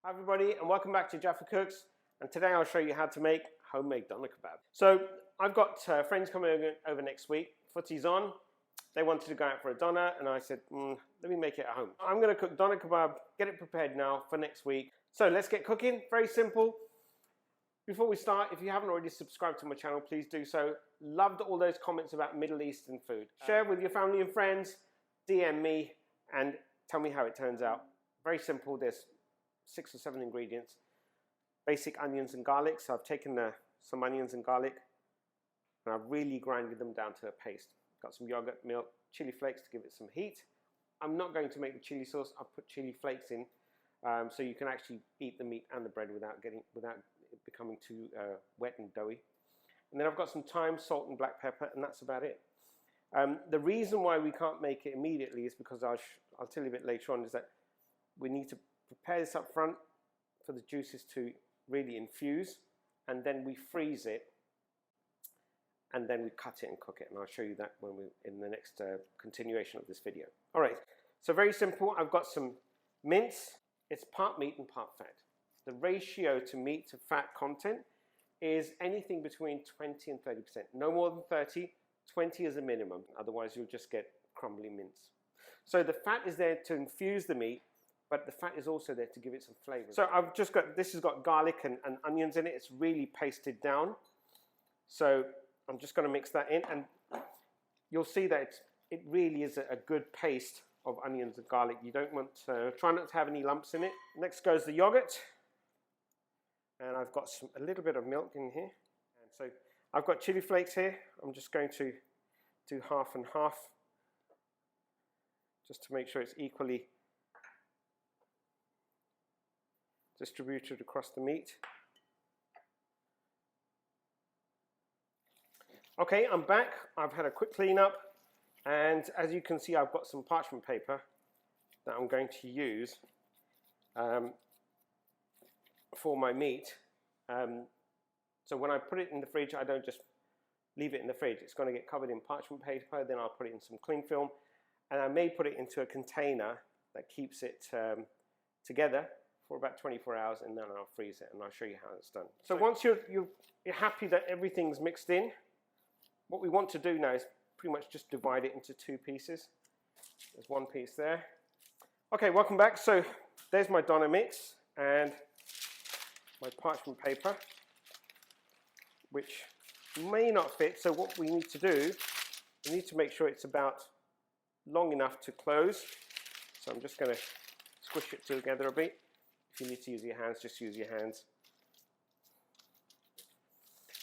Hi everybody and welcome back to Jaffa Cooks, and today I'll show you how to make homemade doner kebab. So I've got friends coming over next week. Footy's on. They wanted to go out for a doner and I said, let me make it at home. I'm going to cook doner kebab, get it prepared now for next week. So let's get cooking, very simple. Before we start, if you haven't already subscribed to my channel, please do so. Loved all those comments about Middle Eastern food. Share with your family and friends, DM me and tell me how it turns out. Very simple, there's 6 or 7 ingredients. Basic onions and garlic. So I've taken some onions and garlic and I've really grinded them down to a paste. Got some yogurt, milk, chili flakes to give it some heat. I'm not going to make the chili sauce. I've put chili flakes in so you can actually eat the meat and the bread without it becoming too wet and doughy. And then I've got some thyme, salt and black pepper, and that's about it. The reason why we can't make it immediately is because I'll tell you a bit later on, is that we need to prepare this up front for the juices to really infuse, and then we freeze it, and then we cut it and cook it, and I'll show you that when we're in the next continuation of this video. All right, so very simple. I've got some mince. It's part meat and part fat. The ratio to meat to fat content is anything between 20 and 30%. No more than 30, 20 is a minimum. Otherwise, you'll just get crumbly mince. So the fat is there to infuse the meat, but the fat is also there to give it some flavor. So I've just got, this has got garlic and onions in it. It's really pasted down. So I'm just going to mix that in, and you'll see that it really is a good paste of onions and garlic. You don't want to, try not to have any lumps in it. Next goes the yogurt. And I've got a little bit of milk in here. And so I've got chili flakes here. I'm just going to do half and half, just to make sure it's equally distributed across the meat. Okay, I'm back. I've had a quick clean up, and as you can see, I've got some parchment paper that I'm going to use for my meat. So when I put it in the fridge, I don't just leave it in the fridge. It's going to get covered in parchment paper, then I'll put it in some cling film, and I may put it into a container that keeps it together for about 24 hours, and then I'll freeze it, and I'll show you how it's done. So once you're happy that everything's mixed in, what we want to do now is pretty much just divide it into 2 pieces. There's 1 piece there. Okay, welcome back. So there's my doner mix and my parchment paper, which may not fit. So what we need to do, we need to make sure it's about long enough to close. So I'm just going to squish it together a bit. If you need to use your hands, just use your hands.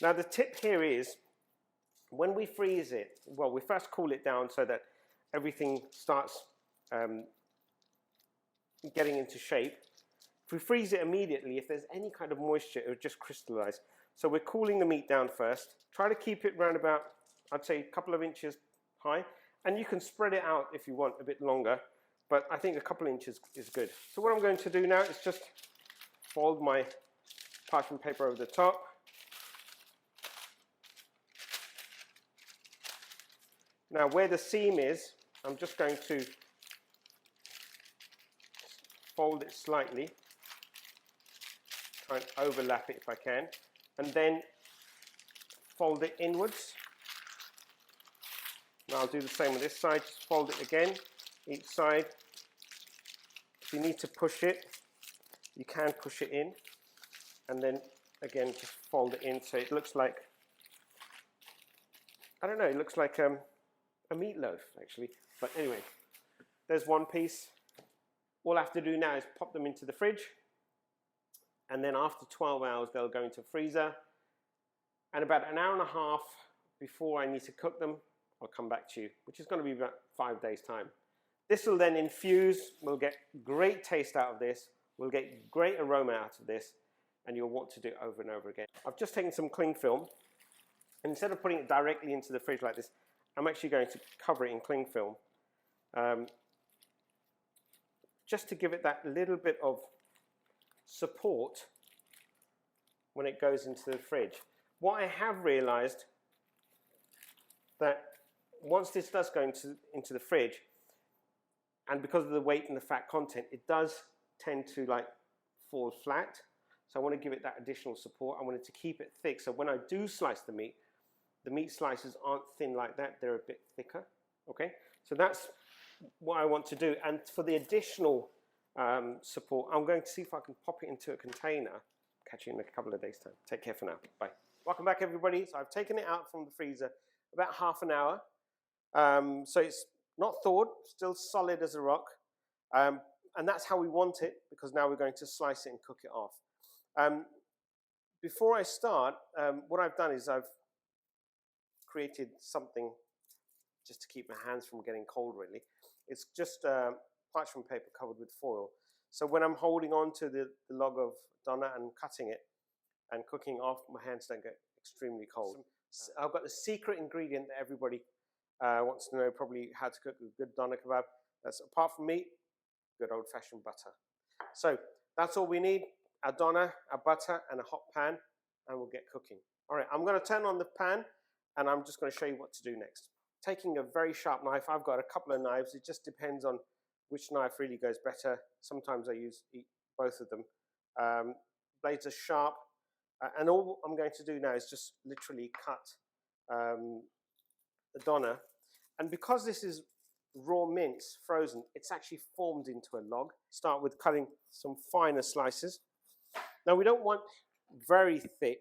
Now the tip here is, when we freeze it, well, we first cool it down so that everything starts getting into shape. If we freeze it immediately, if there's any kind of moisture, it will just crystallize. So we're cooling the meat down first. Try to keep it around about, I'd say, a couple of inches high, and you can spread it out if you want a bit longer. But I think a couple of inches is good. So what I'm going to do now is just fold my parchment paper over the top. Now where the seam is, I'm just going to fold it slightly. Try and overlap it if I can. And then fold it inwards. Now I'll do the same with this side. Just fold it again, each side. If you need to push it, you can push it in, and then again just fold it in so it looks like, I don't know, it looks like a meatloaf actually. But anyway, there's 1 piece. All I have to do now is pop them into the fridge, and then after 12 hours they'll go into freezer, and about an hour and a half before I need to cook them, I'll come back to you, which is going to be about 5 days time. This will then infuse. We'll get great taste out of this. We'll get great aroma out of this, and you'll want to do it over and over again. I've just taken some cling film, and instead of putting it directly into the fridge like this, I'm actually going to cover it in cling film, just to give it that little bit of support when it goes into the fridge. What I have realized, that once this does go into the fridge, and because of the weight and the fat content, it does tend to like fall flat. So I want to give it that additional support. I wanted to keep it thick. So when I do slice the meat slices aren't thin like that. They're a bit thicker. Okay, so that's what I want to do. And for the additional support, I'm going to see if I can pop it into a container. Catch you in a couple of days' time. Take care for now. Bye. Welcome back, everybody. So I've taken it out from the freezer about half an hour. So it's not thawed, still solid as a rock. And that's how we want it, because now we're going to slice it and cook it off. Before I start, what I've done is I've created something just to keep my hands from getting cold, really. It's just parchment paper covered with foil. So when I'm holding on to the log of doner and cutting it and cooking off, my hands don't get extremely cold. I've got the secret ingredient that everybody wants to know probably how to cook a good doner kebab. That's, apart from meat, good old-fashioned butter. So that's all we need: our doner, our butter, and a hot pan, and we'll get cooking. All right, I'm going to turn on the pan, and I'm just going to show you what to do next. Taking a very sharp knife, I've got a couple of knives. It just depends on which knife really goes better. Sometimes I use both of them. Blades are sharp, and all I'm going to do now is just literally cut the doner. And because this is raw mince, frozen, it's actually formed into a log. Start with cutting some finer slices. Now, we don't want very thick,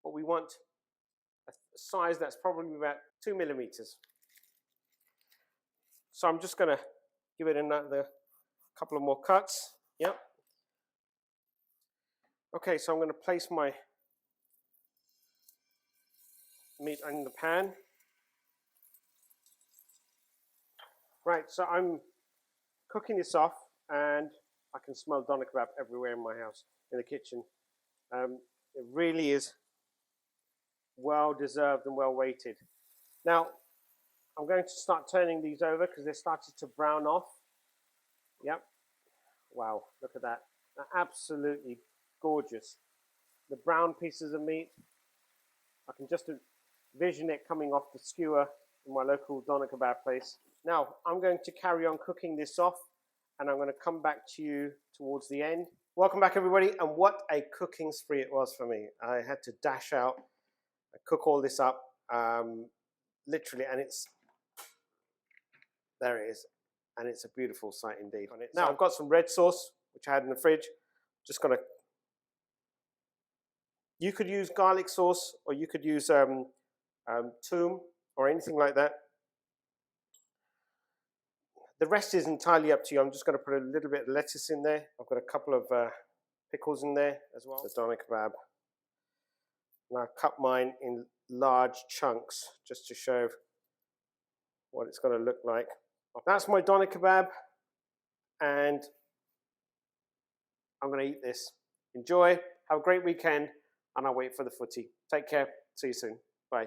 but we want a size that's probably about 2 millimeters. So I'm just going to give it another couple of more cuts. Yep. Okay, so I'm going to place my meat in the pan. Right, so I'm cooking this off, and I can smell doner kebab everywhere in my house, in the kitchen. It really is well deserved and well weighted. Now, I'm going to start turning these over because they're starting to brown off. Yep. Wow, look at that. They're absolutely gorgeous. The brown pieces of meat, I can just envision it coming off the skewer in my local doner kebab place. Now, I'm going to carry on cooking this off, and I'm going to come back to you towards the end. Welcome back, everybody, and what a cooking spree it was for me. I had to dash out, cook all this up, literally, and there it is, and it's a beautiful sight indeed. Now, I've got some red sauce, which I had in the fridge. Just going to, you could use garlic sauce, or you could use thyme, or anything like that. The rest is entirely up to you. I'm just going to put a little bit of lettuce in there. I've got a couple of pickles in there as well. The doner kebab. And I've cut mine in large chunks just to show what it's going to look like. That's my doner kebab, and I'm going to eat this. Enjoy. Have a great weekend, and I'll wait for the footy. Take care. See you soon. Bye.